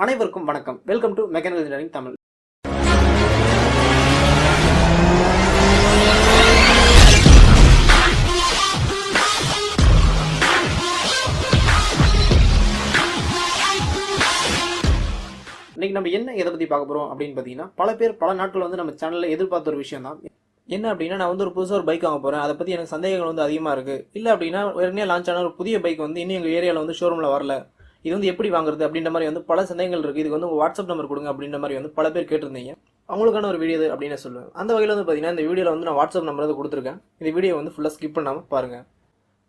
அனைவருக்கும் வணக்கம். Welcome to mechanical engineering Tamil. இன்னைக்கு நம்ம எதை பத்தி பார்க்க போறோம் அப்படின்னு பாத்தீங்கன்னா, பல பேர் பல நாட்கள் நம்ம சேனல்ல எதிர்பார்த்த ஒரு விஷயம் தான். என்ன அப்படின்னா, நான் ஒரு புதுசாக ஒரு பைக் வாங்க போறேன், அதை பத்தி எனக்கு சந்தேகங்கள் அதிகமா இருக்கு. இல்ல அப்படின்னா உடனே லான்ச் ஆன ஒரு புதிய பைக் இன்னும் எங்க ஏரியாவில் ஷோரூம்ல வரல, இது எப்படி வாங்குறது அப்படின்ற மாதிரி பல சந்தேகங்கள் இருக்கு. இதுக்கு உங்க வாட்ஸ்அப் நம்பர் கொடுங்க அப்படின்ற மாதிரி பல பேர் கேட்டிருந்தீங்க. அவங்களுக்கான ஒரு வீடியோ அப்படின்னு சொல்லுவேன். அந்த வகையில் பாத்தீங்கன்னா, இந்த வீடியோல நான் வாட்ஸ்அப் நம்பர் கொடுத்துருக்கேன். இந்த வீடியோ ஃபுல்லா ஸ்கிப் பண்ணாம பாருங்க.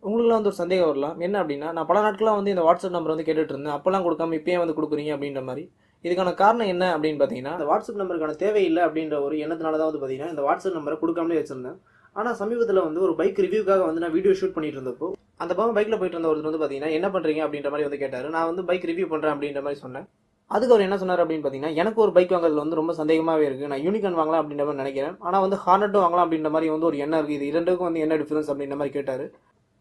உங்களுக்குலாம் ஒரு சந்தேகம் வரலாம். என்ன அப்படின்னா, நான் பல நாட்களாக இந்த வாட்ஸ்அப் நம்பர் கேட்டுட்டு இருந்தேன், அப்பெல்லாம் கொடுக்காம இப்பயே கொடுக்குறீங்க அப்படின்ற மாதிரி. இதுக்கான காரணம் என்ன அப்படின்னு பார்த்தீங்கன்னா, இந்த வாட்ஸ்அப் நம்பருக்கான தேவையில்லை அப்படின்ற ஒரு எண்ணத்தினால தான் பார்த்தீங்கன்னா இந்த வாட்ஸ்அப் நம்பரை கொடுக்காமலே வச்சிருந்தேன். ஆனால் சமீபத்தில் ஒரு பைக் ரிவ்யூக்காக நான் வீடியோ ஷூட் பண்ணிட்டு இருந்தப்போ, அந்த பக்கம் பைக்கில் போயிட்டு இருந்த ஒருத்தர் பார்த்தீங்கன்னா, என்ன பண்ணுறீங்க அப்படின்ற மாதிரி கேட்டார். நான் பைக் ரிவ்யூ பண்ணுறேன் அப்படின்ற மாதிரி சொன்னேன். அதுக்கு அவர் என்ன சொன்னார் அப்படின்னு பார்த்தீங்கன்னா, எனக்கு ஒரு பைக் வாங்குறதுல ரொம்ப சந்தேகமாகவே இருக்குது. நான் யூனிகார்ன் வாங்கலாம் அப்படின்ற மாதிரி நினைக்கிறேன். ஆனால் ஹார்னட்டும் வாங்கலாம் அப்படின்ற மாதிரி ஒரு எண்ணம் இருக்குது. இது இரண்டுக்கும் என்ன டிஃபரன்ஸ் அப்படின்ற மாதிரி கேட்டார்.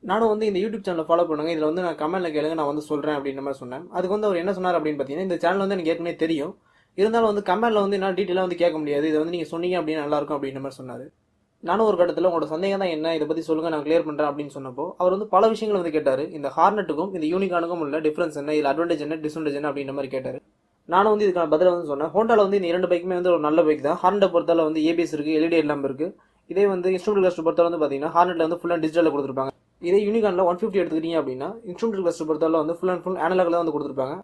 நானும் இந்த யூடியூப் சேனலை ஃபாலோ பண்ணுங்க, இதில் நான் கமெண்ட்ல கேளுங்க, நான் சொல்கிறேன் அப்படின்ற மாதிரி சொன்னேன். அதுக்கு அவர் என்ன சொன்னார் அப்படின்னு பார்த்தீங்கன்னா, இந்த சேனல் எனக்கு ஏற்கனவே தெரியும், இருந்தாலும் கமெண்ட்ல என்ன டீட்டெயிலாக கேட்க முடியாது, இதை நீங்கள் சொன்னீங்க அப்படின்னு நல்லாயிருக்கும் அப்படின்ற மாதிரி சொன்னார். நானும் ஒரு கட்டத்தில் உங்களோட சந்தேகம் தான் என்ன, இதை பற்றி சொல்லுங்கள், நான் கிளியர் பண்ணுறேன் அப்படின்னு சொன்னப்போ அவர் பல விஷயங்கள் கேட்டார். இந்த ஹார்னட்டுக்கும் இந்த யூனிகார்னுக்கும் உள்ள டிஃபரன்ஸ் என்ன, இதில் அட்வான்டேஜ் என்ன, டிஸ்அட்வான்டேஜ் என்ன அப்படின்ற மாதிரி கேட்டார். நானும் இதுக்கான பதில் சொன்னேன். ஹோண்டாவில் இந்த இரண்டு பைக்குமே ஒரு நல்ல பைக் தான். ஹார்னட்டை பொறுத்தால ஏபிஎஸ் இருக்குது, எல்இடி எல்லாம் இருக்குது. இதே இன்ஸ்ட்ருமெண்ட் கிளஸ்டர் பொறுத்தால பார்த்தீங்கன்னா ஹார்னட்டில் ஃபுல்லாக டிஜிட்டலில் கொடுத்துருப்பாங்க. இதே யூனிகார்னில் 150 எடுத்துக்கிட்டீங்க அப்படின்னா இன்ஸ்ட்ருமெண்ட் கிளஸ்டர் பொறுத்தால ஃபுல் அண்ட் ஃபுல் அனலாகில் தான் கொடுத்துருப்பாங்க.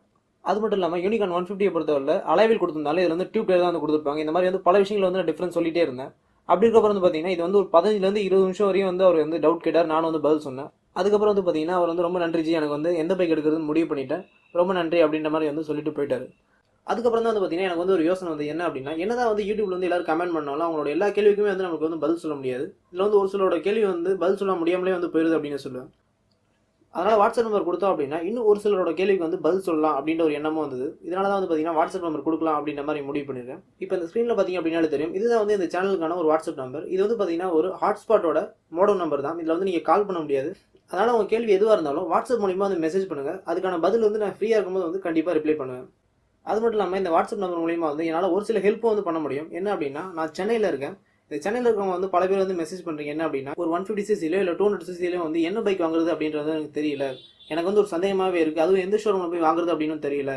அது மட்டும் இல்லாமல் யூனிகார்ன் 150 பொறுத்தவரை அலைவில் கொடுத்திருந்தாலும் இதில் டியூப் டயர் தான் கொடுத்துருப்பாங்க. இந்த மாதிரி பல விஷயங்கள் நான் டிஃபரன்ஸ் சொல்லிட்டே இருந்தேன். அப்படி இருக்கப்பறம் பார்த்தீங்கன்னா, இது ஒரு 15 20 நிமிஷம் வரையும் அவர் டவுட் கேட்டார். நானும் பதில் சொன்னேன். அதுக்கப்புறம் பார்த்தீங்கன்னா, அவர் ரொம்ப நன்றி ஜி, எனக்கு எந்த பைக் எடுக்கிறதுன்னு முடிவு பண்ணிட்டேன், ரொம்ப நன்றி அப்படின்ற மாதிரி சொல்லிட்டு போயிட்டாரு. அதுக்கப்புறம் தான் பார்த்தீங்கன்னா, எனக்கு ஒரு யோசனை என்ன அப்படின்னா, என்னதான் யூடியூப்ல எல்லாரும் கமெண்ட் பண்ணாலும் அவங்களோட எல்லா கேள்விக்குமே நமக்கு பதில் சொல்ல முடியாது. இதில் ஒரு சிலரோட கேள்வி பதில் சொல்ல முடியாமலே போயிருது அப்படின்னு சொல்லுவேன். அதனால வாட்ஸ்அப் நம்பர் கொடுத்தோம் அப்படின்னா இன்னும் ஒரு சிலரோட கேள்விக்கு பதில் சொல்லலாம் அப்படின்ற ஒரு எண்ணமும் வந்தது. இதனால தான் பார்த்தீங்கன்னா வாட்ஸ்அப் நம்பர் கொடுக்கலாம் அப்படின்ற மாதிரி முடிவு பண்ணிருக்கேன். இப்போ இந்த ஸ்க்ரீனில் பார்த்தீங்க அப்படின்னாலே தெரியும், இதுதான் இந்த சேனலுக்கான ஒரு வாட்ஸ்அப் நம்பர். இது பார்த்தீங்கன்னா ஒரு ஹாட்ஸ்பாட்டோட மோடம் நம்பர் தான். இதில் நீங்கள் கால் பண்ண முடியாது. அதனால உங்கள் கேள்வி எதுவாக இருந்தாலும் வாட்ஸ்அப் மூலியமாக மெசேஜ் பண்ணுங்க. அதுக்கான பதில் நான் ஃப்ரீயாக இருக்கும்போது கண்டிப்பாக ரிப்ளை பண்ணுவேன். அது மட்டும் இல்லாமல் இந்த வாட்ஸ்அப் நம்பர் மூலியமாக என்னால் ஒரு சில ஹெல்ப்பும் பண்ண முடியும். என்ன அப்படின்னா, நான் சென்னையில் இருக்கேன். இந்த சென்னையில் இருக்கவங்க பல பேர் மெசேஜ் பண்ணுறீங்க. என்ன அப்படின்னா, ஒரு 150cc இல்லை 200cc என்ன பைக் வாங்குறது அப்படின்றது எனக்கு தெரியல, எனக்கு ஒரு சந்தேகமாகவே இருக்குது, அதுவும் எந்த ஷோரூமில் போய் வாங்குறது அப்படின்னு தெரியல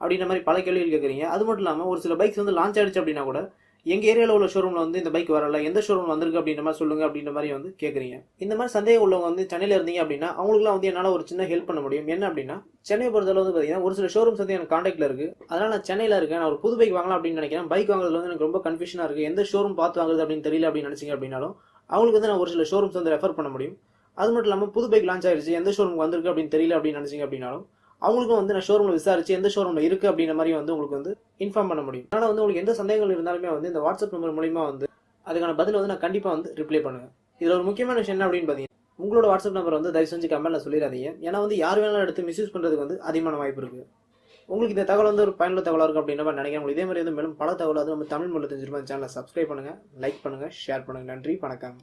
அப்படின்ற மாதிரி பல கேள்விகள் கேட்குறீங்க. அது மட்டும் இல்லாமல் ஒரு சில பைக்ஸ் லான்ச் ஆகிடுச்சு அப்படின்னா கூட எங்கள் ஏரியாவில் உள்ள ஷோரூமில் இந்த பைக் வரல, எந்த ஷோரூம் வந்திருக்கு அப்படின்ற மாதிரி சொல்லுங்க அப்படின்ற மாதிரி கேட்குறீங்க. இந்த மாதிரி சந்தேகம் உள்ளவங்க சென்னையில் இருந்தீங்க அப்படின்னா அவங்களுக்குலாம் என்னால் ஒரு சின்ன ஹெல்ப் பண்ண முடியும். என்ன அப்படின்னா, சென்னை பொறுத்தளவு பார்த்தீங்கன்னா ஒரு சில ஷோரூம்ஸ் எனக்கு காண்டாக்டில் இருக்குது. அதனால் நான் சென்னையில் இருக்கேன், நான் ஒரு புது பைக் வாங்கலாம் அப்படின்னு நினைக்கிறேன். பைக் வாங்குறதுல எனக்கு ரொம்ப கன்ஃபியூஷனாக இருக்குது, எந்த ஷோரூம் பார்த்து வாங்குறது அப்படின்னு தெரியல அப்படின்னு நினச்சிங்க அப்படின்னாலும் அவங்களுக்கு நான் ஒரு சில ஷோரூம்ஸ் ரெஃபர் பண்ண முடியும். அது மட்டும் இல்லாமல் புது பைக் லான்ச் ஆயிடுச்சு, எந்த ஷோரூம் வந்திருக்கு அப்படின்னு தெரியல அப்படின்னு நினச்சிங்க அப்படின்னாலும் அவங்களுக்கும் நான் ஷோரூமில் விசாரிச்சு எந்த ஷோரூமில் இருக்குது அப்படின்ற மாதிரி உங்களுக்கு இன்ஃபார்ம் பண்ண முடியும். அதனால் உங்களுக்கு எந்த சந்தேகங்கள் இருந்தாலுமே இந்த வாட்ஸ்அப் நம்பர் மூலிமா அதுக்கான பதில் நான் கண்டிப்பாக ரிப்ளை பண்ணுவேன். இதில் ஒரு முக்கியமான விஷயம் என்ன அப்படின்னு பார்த்தீங்கன்னா, உங்களோட வாட்ஸ்அப் நம்பர் தயவு செஞ்சு கமெண்ட்டில் சொல்லிடாதீங்க. ஏன்னா யார் வேணாலும் எடுத்து மிஸ்யூஸ் பண்ணுறதுக்கு அதிகமான வாய்ப்பு இருக்குது. உங்களுக்கு இந்த தகவல் ஒரு பயனுள்ள தகவலாக இருக்கும் அப்படின்ற மாதிரி நினைக்கிறேன். இதே மாதிரி மேலும் பல தகவல் நம்ம தமிழ் மொழி தெரிஞ்சிருப்போம். சேனலை சப்ஸ்கிரைப் பண்ணுங்கள், லைக் பண்ணுங்கள், ஷேர் பண்ணுங்கள். நன்றி, வணக்கம்.